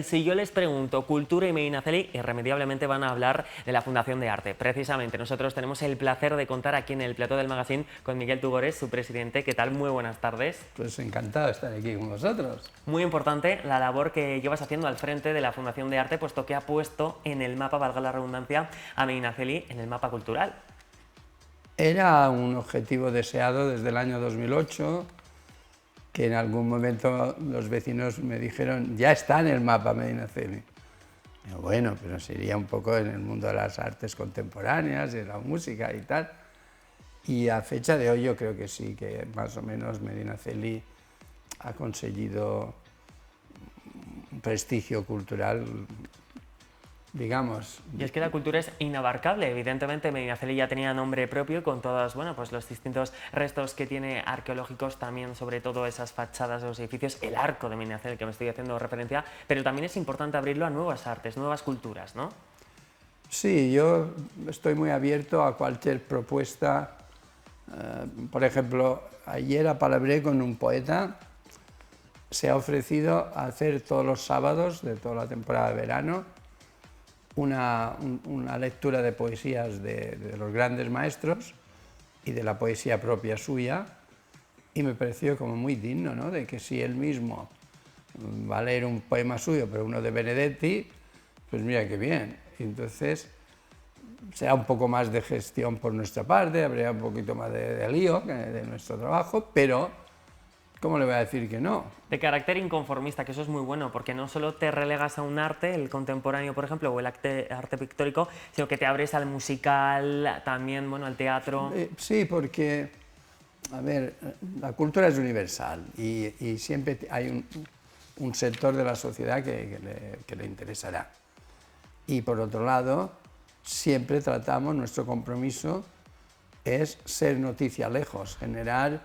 Si yo les pregunto cultura y Medinaceli, irremediablemente van a hablar de la Fundación de Arte. Precisamente, nosotros tenemos el placer de contar aquí en el plató del magazine con Miguel Tugores, su presidente. ¿Qué tal? Muy buenas tardes. Pues encantado de estar aquí con vosotros. Muy importante la labor que llevas haciendo al frente de la Fundación de Arte, puesto que ha puesto en el mapa, valga la redundancia, a Medinaceli en el mapa cultural. Era un objetivo deseado desde el año 2008, que en algún momento los vecinos me dijeron, ya está en el mapa Medinaceli. Digo, bueno, pero sería un poco en el mundo de las artes contemporáneas, de la música y tal. Y a fecha de hoy yo creo que sí, que más o menos Medinaceli ha conseguido un prestigio cultural, digamos. Y es que la cultura es inabarcable. Evidentemente, Medinaceli ya tenía nombre propio con todos, bueno, pues los distintos restos que tiene arqueológicos, también sobre todo esas fachadas de los edificios, el arco de Medinaceli que me estoy haciendo referencia, pero también es importante abrirlo a nuevas artes, nuevas culturas, ¿no? Sí, yo estoy muy abierto a cualquier propuesta. Por ejemplo, ayer apalabré con un poeta, se ha ofrecido a hacer todos los sábados de toda la temporada de verano una lectura de poesías de los grandes maestros y de la poesía propia suya, y me pareció como muy digno, ¿no? De que si él mismo va a leer un poema suyo, pero uno de Benedetti, pues mira qué bien. Y entonces será un poco más de gestión por nuestra parte, habría un poquito más de lío de nuestro trabajo, pero ¿cómo le voy a decir que no? De carácter inconformista, que eso es muy bueno, porque no solo te relegas a un arte, el contemporáneo, por ejemplo, o el arte pictórico, sino que te abres al musical, también, bueno, al teatro. Sí, porque, a ver, la cultura es universal y siempre hay un sector de la sociedad que le interesará. Y por otro lado, siempre tratamos, nuestro compromiso es ser noticia lejos, generar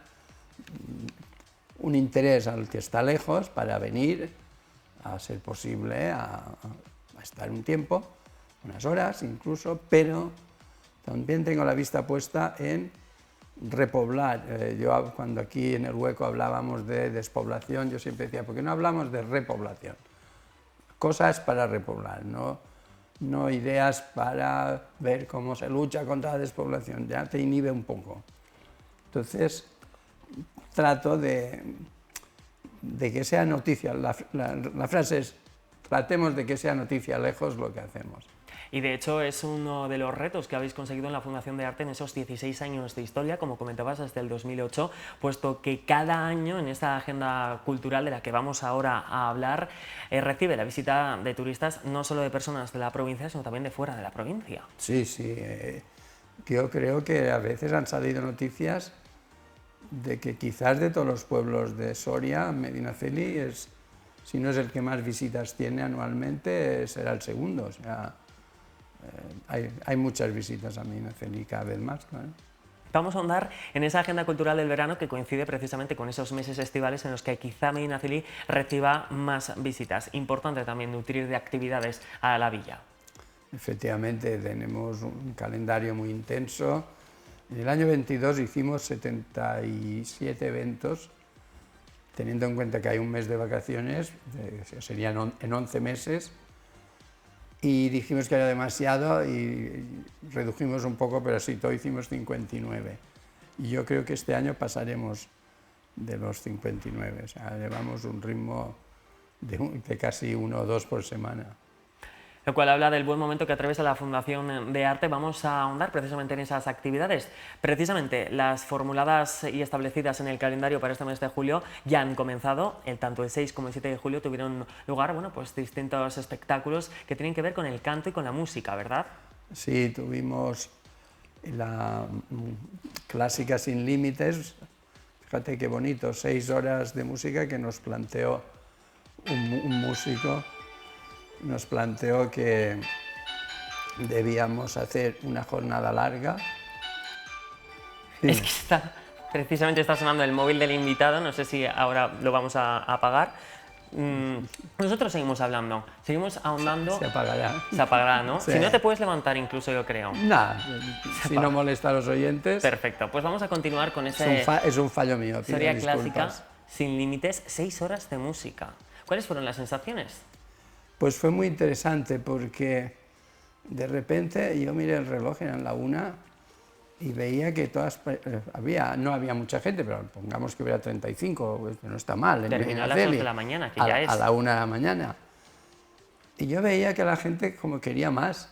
un interés al que está lejos para venir, a ser posible, a estar un tiempo, unas horas incluso, pero también tengo la vista puesta en repoblar. Yo cuando aquí en El Hueco hablábamos de despoblación, yo siempre decía, ¿por qué no hablamos de repoblación? Cosas para repoblar, no ideas para ver cómo se lucha contra la despoblación, ya te inhibe un poco. Entonces, trato de que sea noticia, la frase es, tratemos de que sea noticia lejos lo que hacemos. Y de hecho es uno de los retos que habéis conseguido en la Fundación de Arte en esos 16 años de historia, como comentabas, desde el 2008, puesto que cada año en esta agenda cultural de la que vamos ahora a hablar, recibe la visita de turistas no solo de personas de la provincia, sino también de fuera de la provincia. Sí, sí, yo creo que a veces han salido noticias de que quizás de todos los pueblos de Soria, Medinaceli es, si no es el que más visitas tiene anualmente, será el segundo. O sea, hay muchas visitas a Medinaceli cada vez más, claro. Vamos a ahondar en esa agenda cultural del verano que coincide precisamente con esos meses estivales en los que quizá Medinaceli reciba más visitas. Importante también nutrir de actividades a la villa. Efectivamente, tenemos un calendario muy intenso. En el año 22 hicimos 77 eventos, teniendo en cuenta que hay un mes de vacaciones, serían en 11 meses, y dijimos que era demasiado y redujimos un poco, pero sí, todo hicimos 59. Y yo creo que este año pasaremos de los 59, o sea, llevamos un ritmo de casi 1 o 2 por semana. Lo cual habla del buen momento que atraviesa la Fundación de Arte. Vamos a ahondar precisamente en esas actividades. Precisamente las formuladas y establecidas en el calendario para este mes de julio ya han comenzado. Tanto el 6 como el 7 de julio tuvieron lugar, bueno, pues distintos espectáculos que tienen que ver con el canto y con la música, ¿verdad? Sí, tuvimos la clásica Sin Límites. Fíjate qué bonito, 6 horas de música que nos planteó un músico. Nos planteó que debíamos hacer una jornada larga. Sí. Es que precisamente está sonando el móvil del invitado, no sé si ahora lo vamos a apagar. Nosotros seguimos hablando, seguimos ahondando. Se apagará. Se apagará, ¿no? Sí. Si no te puedes levantar incluso, yo creo. Nada, si no molesta a los oyentes. Perfecto, pues vamos a continuar con ese... Es un fallo mío, pido Historia disculpas. clásica, Sin Límites, 6 horas de música. ¿Cuáles fueron las sensaciones? Pues fue muy interesante porque de repente yo miré el reloj, eran la 1, y veía que no había mucha gente, pero pongamos que hubiera 35, pues no está mal. Terminó a las 2 de la mañana, que ya es. A la 1 de la mañana. Y yo veía que la gente como quería más.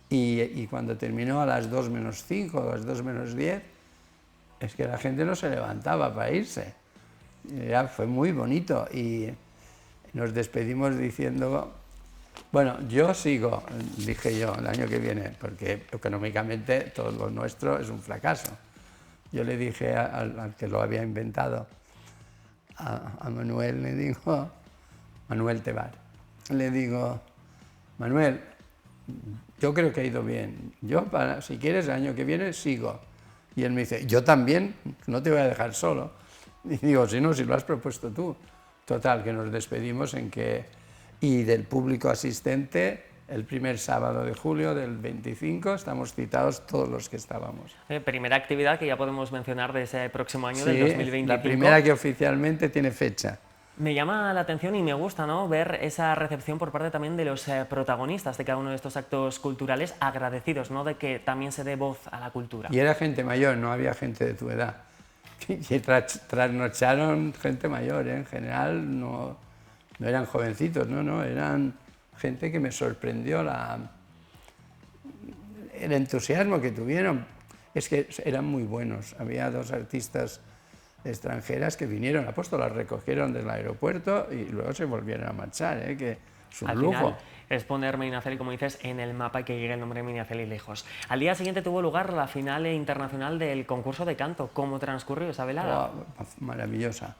Y cuando terminó a las 2 menos 5, a las 2 menos 10, es que la gente no se levantaba para irse. Ya fue muy bonito y nos despedimos diciendo, bueno, yo sigo, dije yo, el año que viene, porque económicamente todo lo nuestro es un fracaso. Yo le dije al que lo había inventado, a Manuel, le digo, Manuel Tebar, le digo, Manuel, yo creo que ha ido bien, yo si quieres el año que viene sigo. Y él me dice, yo también, no te voy a dejar solo. Y digo, si no, si lo has propuesto tú. Total, que nos despedimos y del público asistente, el primer sábado de julio del 25, estamos citados todos los que estábamos. Primera actividad que ya podemos mencionar de ese próximo año, Sí, del 2025. la primera que oficialmente tiene fecha. Me llama la atención y me gusta, ¿no?, ver esa recepción por parte también de los protagonistas de cada uno de estos actos culturales, agradecidos, ¿no?, de que también se dé voz a la cultura. Y era gente mayor, no había gente de tu edad. Y trasnocharon gente mayor, ¿eh? En general no eran jovencitos, no, eran gente que me sorprendió el entusiasmo que tuvieron. Es que eran muy buenos. Había 2 artistas extranjeras que vinieron, las recogieron del aeropuerto y luego se volvieron a marchar, que es un lujo. Final es poner Medinaceli, como dices, en el mapa y que llegue el nombre de Medinaceli lejos. Al día siguiente tuvo lugar la final internacional del concurso de canto. ¿Cómo transcurrió esa velada? Oh, maravillosa.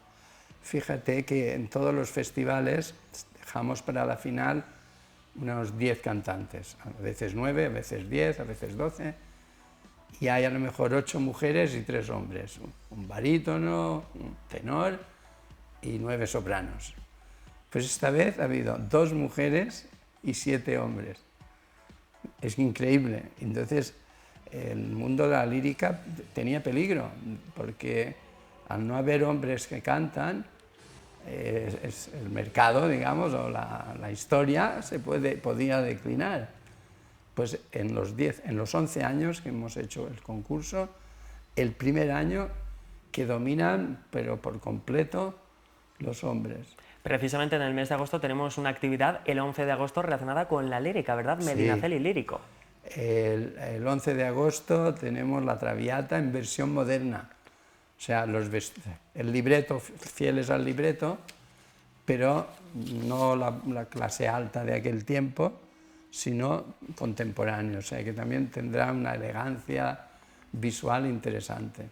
Fíjate que en todos los festivales dejamos para la final unos 10 cantantes, a veces 9, a veces 10, a veces 12, y hay a lo mejor 8 mujeres y 3 hombres, un barítono, un tenor y 9 sopranos. Pues esta vez ha habido 2 mujeres y 7 hombres. Es increíble. Entonces, el mundo de la lírica tenía peligro, porque al no haber hombres que cantan, el mercado, digamos, o la historia podía declinar. Pues en los 11 años que hemos hecho el concurso, el primer año que dominan, pero por completo, los hombres. Precisamente en el mes de agosto tenemos una actividad, el 11 de agosto, relacionada con la lírica, ¿verdad? Sí. Medinaceli lírico. El 11 de agosto tenemos la Traviata en versión moderna. O sea, el libreto, fieles al libreto, pero no la clase alta de aquel tiempo, sino contemporáneo. O sea, que también tendrá una elegancia visual interesante.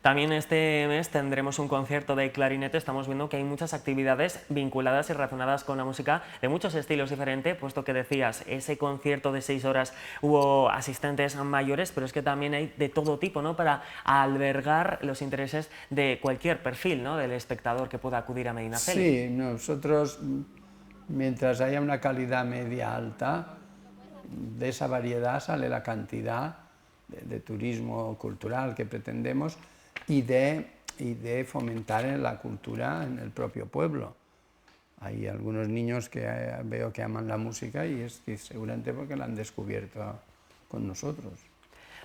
También este mes tendremos un concierto de clarinete. Estamos viendo que hay muchas actividades vinculadas y relacionadas con la música de muchos estilos diferentes, puesto que decías, ese concierto de 6 horas hubo asistentes mayores, pero es que también hay de todo tipo, ¿no?, para albergar los intereses de cualquier perfil, ¿no?, del espectador que pueda acudir a Medinaceli. Sí, nosotros, mientras haya una calidad media alta, de esa variedad sale la cantidad de turismo cultural que pretendemos y de fomentar la cultura en el propio pueblo. Hay algunos niños que veo que aman la música y es seguramente porque la han descubierto con nosotros.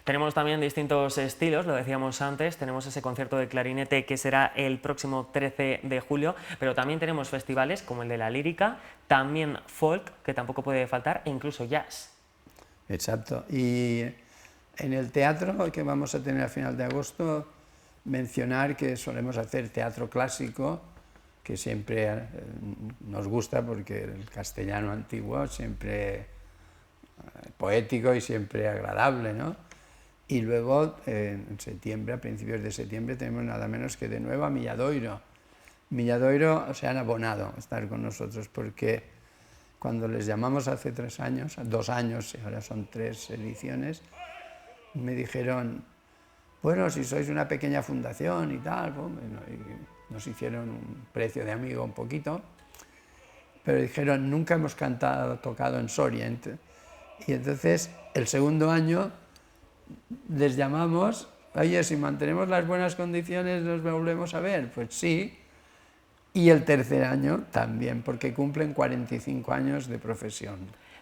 Tenemos también distintos estilos, lo decíamos antes, tenemos ese concierto de clarinete que será el próximo 13 de julio, pero también tenemos festivales como el de la lírica, también folk, que tampoco puede faltar, e incluso jazz. Exacto. Y en el teatro que vamos a tener a final de agosto, mencionar que solemos hacer teatro clásico, que siempre nos gusta porque el castellano antiguo siempre poético y siempre agradable, ¿no? Y luego en septiembre, a principios de septiembre, tenemos nada menos que de nuevo a Milladoiro. Milladoiro se han abonado a estar con nosotros porque cuando les llamamos hace 3 años, 2 años y ahora son 3 ediciones, me dijeron, bueno, si sois una pequeña fundación y tal, y nos hicieron un precio de amigo un poquito, pero dijeron, nunca hemos tocado en Soria. Y entonces, el segundo año, les llamamos, oye, si mantenemos las buenas condiciones, ¿nos volvemos a ver? Pues sí, Y el tercer año también, porque cumplen 45 años de profesión,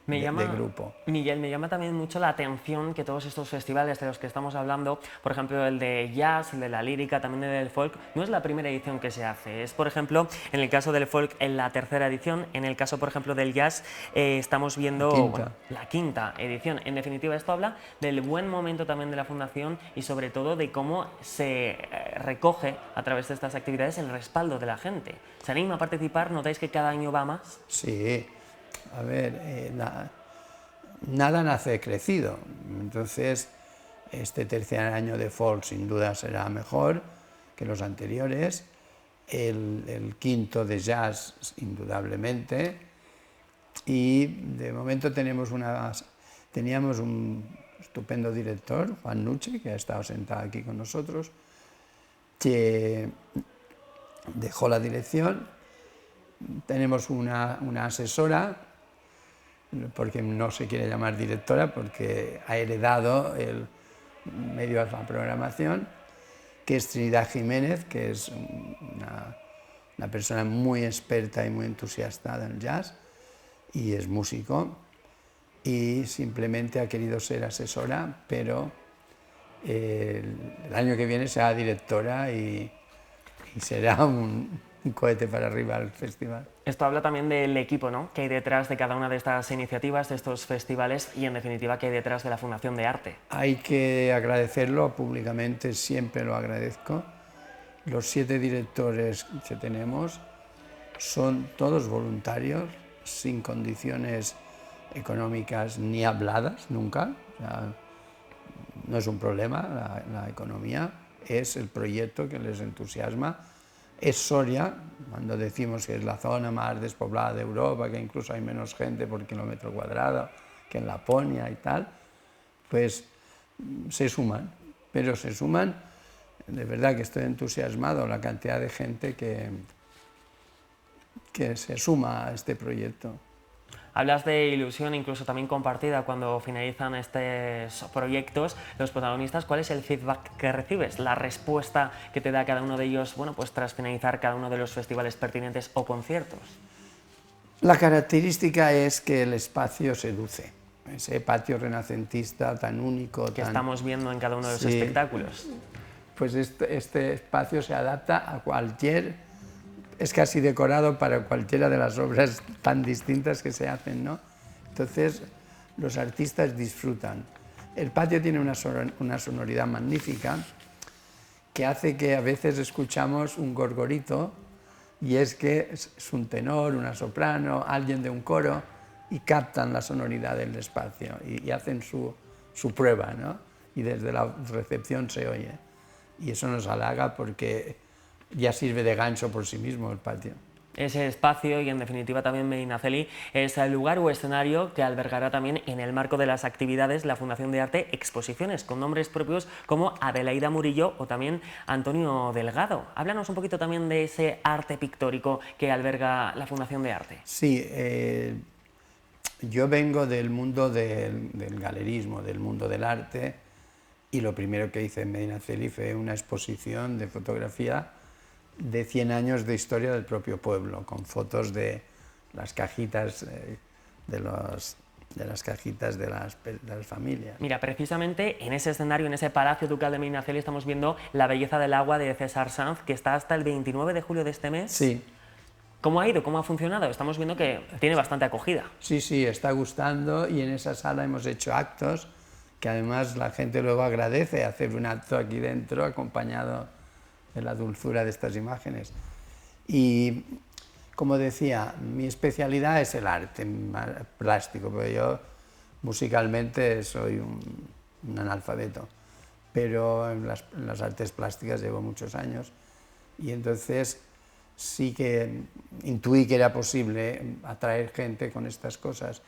de grupo. Miguel, me llama también mucho la atención que todos estos festivales de los que estamos hablando, por ejemplo el de jazz, el de la lírica, también el del folk, no es la primera edición que se hace. Es, por ejemplo, en el caso del folk, en la tercera edición. En el caso, por ejemplo, del jazz, estamos viendo bueno, la quinta edición. En definitiva, esto habla del buen momento también de la Fundación y sobre todo de cómo se recoge a través de estas actividades el respaldo de la gente. ¿Se anima a participar? ¿Notáis que cada año va más? Sí. A ver, nada nace crecido, entonces este tercer año de folk sin duda será mejor que los anteriores, el quinto de jazz indudablemente, y de momento teníamos un estupendo director, Juan Nuche, que ha estado sentado aquí con nosotros, que dejó la dirección. Tenemos una asesora, porque no se quiere llamar directora, porque ha heredado el medio de la programación, que es Trinidad Jiménez, que es una persona muy experta y muy entusiasta del jazz, y es músico, y simplemente ha querido ser asesora, pero el año que viene será directora y será un cohete para arriba al festival. Esto habla también del equipo, ¿no?, que hay detrás de cada una de estas iniciativas, de estos festivales y, en definitiva, que hay detrás de la Fundación de Arte. Hay que agradecerlo públicamente, siempre lo agradezco. Los 7 directores que tenemos son todos voluntarios, sin condiciones económicas ni habladas, nunca. O sea, no es un problema la economía, es el proyecto que les entusiasma. Es Soria, cuando decimos que es la zona más despoblada de Europa, que incluso hay menos gente por kilómetro cuadrado que en Laponia y tal, pues se suman, pero se suman, de verdad que estoy entusiasmado la cantidad de gente que se suma a este proyecto. Hablas de ilusión, incluso también compartida, cuando finalizan estos proyectos, los protagonistas. ¿Cuál es el feedback que recibes? La respuesta que te da cada uno de ellos, bueno, pues tras finalizar cada uno de los festivales pertinentes o conciertos. La característica es que el espacio seduce. Ese patio renacentista tan único. Que estamos viendo en cada uno de los espectáculos. Pues este espacio se adapta a cualquier. Es casi decorado para cualquiera de las obras tan distintas que se hacen, ¿no? Entonces, los artistas disfrutan. El patio tiene una sonoridad magnífica que hace que a veces escuchamos un gorgorito, y es que es un tenor, una soprano, alguien de un coro, y captan la sonoridad del espacio y hacen su prueba, ¿no? Y desde la recepción se oye. Y eso nos halaga porque ya sirve de gancho por sí mismo el patio. Ese espacio, y en definitiva también Medinaceli, es el lugar o escenario que albergará también, en el marco de las actividades, la Fundación de Arte, exposiciones con nombres propios como Adelaida Murillo o también Antonio Delgado. Háblanos un poquito también de ese arte pictórico que alberga la Fundación de Arte. Sí, yo vengo del mundo del galerismo, del mundo del arte, y lo primero que hice en Medinaceli fue una exposición de fotografía de 100 años de historia del propio pueblo, con fotos de las cajitas de las cajitas de las familias. Mira, precisamente en ese escenario, en ese Palacio Ducal de Medinaceli, estamos viendo La belleza del agua de César Sanz, que está hasta el 29 de julio de este mes. Sí. ¿Cómo ha ido? ¿Cómo ha funcionado? Estamos viendo que tiene bastante acogida. Sí, sí, está gustando, y en esa sala hemos hecho actos que además la gente luego agradece hacer un acto aquí dentro acompañado de la dulzura de estas imágenes. Y, como decía, mi especialidad es el arte plástico, porque yo musicalmente soy un analfabeto, pero en las artes plásticas llevo muchos años, y entonces sí que intuí que era posible atraer gente con estas cosas,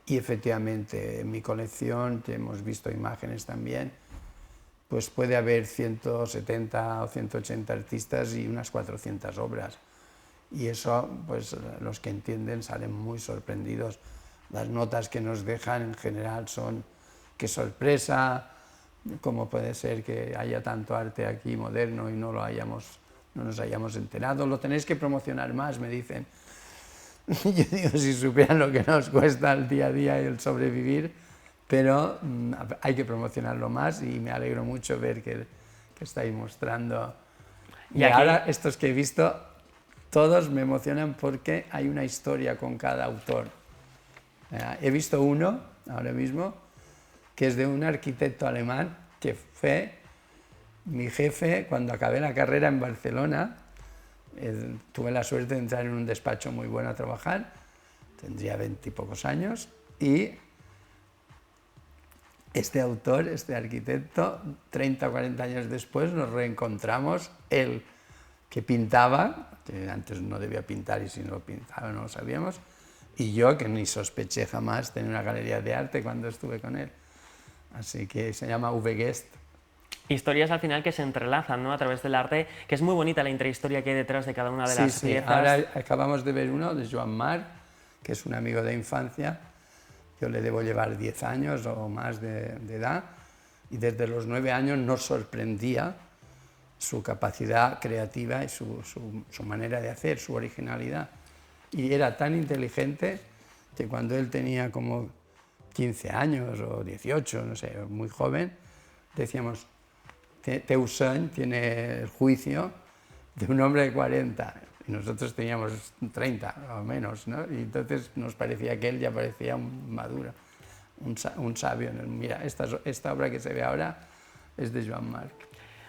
y efectivamente en mi colección, que hemos visto imágenes también, pues puede haber 170 o 180 artistas y unas 400 obras. Y eso, pues los que entienden salen muy sorprendidos. Las notas que nos dejan en general son: qué sorpresa, cómo puede ser que haya tanto arte aquí moderno y no lo hayamos no nos hayamos enterado. Lo tenéis que promocionar más, me dicen. Yo digo, si supieran lo que nos cuesta el día a día y el sobrevivir, pero hay que promocionarlo más y me alegro mucho ver que estáis mostrando. Y ahora estos que he visto, todos me emocionan porque hay una historia con cada autor. He visto uno ahora mismo que es de un arquitecto alemán que fue mi jefe cuando acabé la carrera en Barcelona. Tuve la suerte de entrar en un despacho muy bueno a trabajar, tendría 20 y pocos años, y este autor, este arquitecto, 30 o 40 años después nos reencontramos, él que pintaba, que antes no debía pintar y si no lo pintaba no lo sabíamos, y yo que ni sospeché jamás tener una galería de arte cuando estuve con él. Así que se llama Uwe Guest. Historias al final que se entrelazan, ¿no?, a través del arte, que es muy bonita la intrahistoria que hay detrás de cada una de las piezas. Ahora acabamos de ver uno de Joan Marc, que es un amigo de infancia. Yo le debo llevar 10 años o más de edad, y desde los 9 años nos sorprendía su capacidad creativa y su manera de hacer, su originalidad. Y era tan inteligente que cuando él tenía como 15 años o 18, no sé, muy joven, decíamos, Teussaint tiene el juicio de un hombre de 40, y nosotros teníamos 30 o menos, ¿no? Y entonces nos parecía que él ya parecía un maduro, un sabio. Mira, esta obra que se ve ahora es de Joan Marc.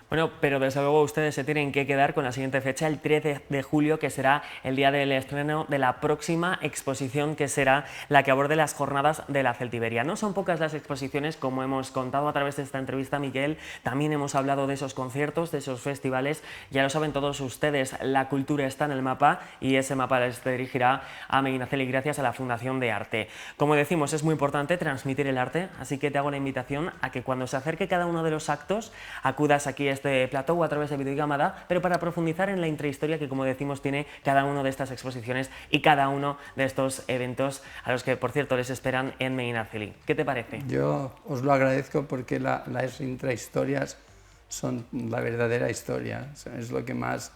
Bueno, pero desde luego ustedes se tienen que quedar con la siguiente fecha, el 13 de julio, que será el día del estreno de la próxima exposición, que será la que aborde las jornadas de la Celtiberia. No son pocas las exposiciones, como hemos contado a través de esta entrevista, Miguel. También hemos hablado de esos conciertos, de esos festivales. Ya lo saben todos ustedes, la cultura está en el mapa, y ese mapa les dirigirá a Medinaceli gracias a la Fundación de Arte. Como decimos, es muy importante transmitir el arte, así que te hago la invitación a que cuando se acerque cada uno de los actos acudas aquí a este plató o a través de videollamada, pero para profundizar en la intrahistoria que, como decimos, tiene cada una de estas exposiciones y cada uno de estos eventos, a los que, por cierto, les esperan en Medinaceli. ¿Qué te parece? Yo os lo agradezco porque las intrahistorias son la verdadera historia, es lo que más...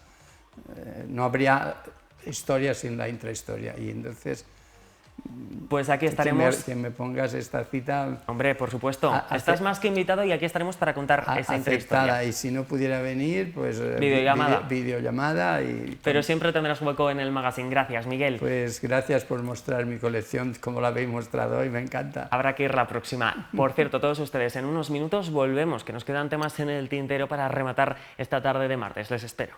no habría historia sin la intrahistoria, y entonces... Pues aquí estaremos. Que me pongas esta cita. Hombre, por supuesto. Estás más que invitado, y aquí estaremos para contar esa intrahistoria. Y si no pudiera venir, pues videollamada. Pero siempre tendrás hueco en el magazine. Gracias, Miguel. Pues gracias por mostrar mi colección como la habéis mostrado hoy, me encanta. Habrá que ir la próxima. Por cierto, todos ustedes, en unos minutos volvemos, que nos quedan temas en el tintero para rematar esta tarde de martes. Les espero.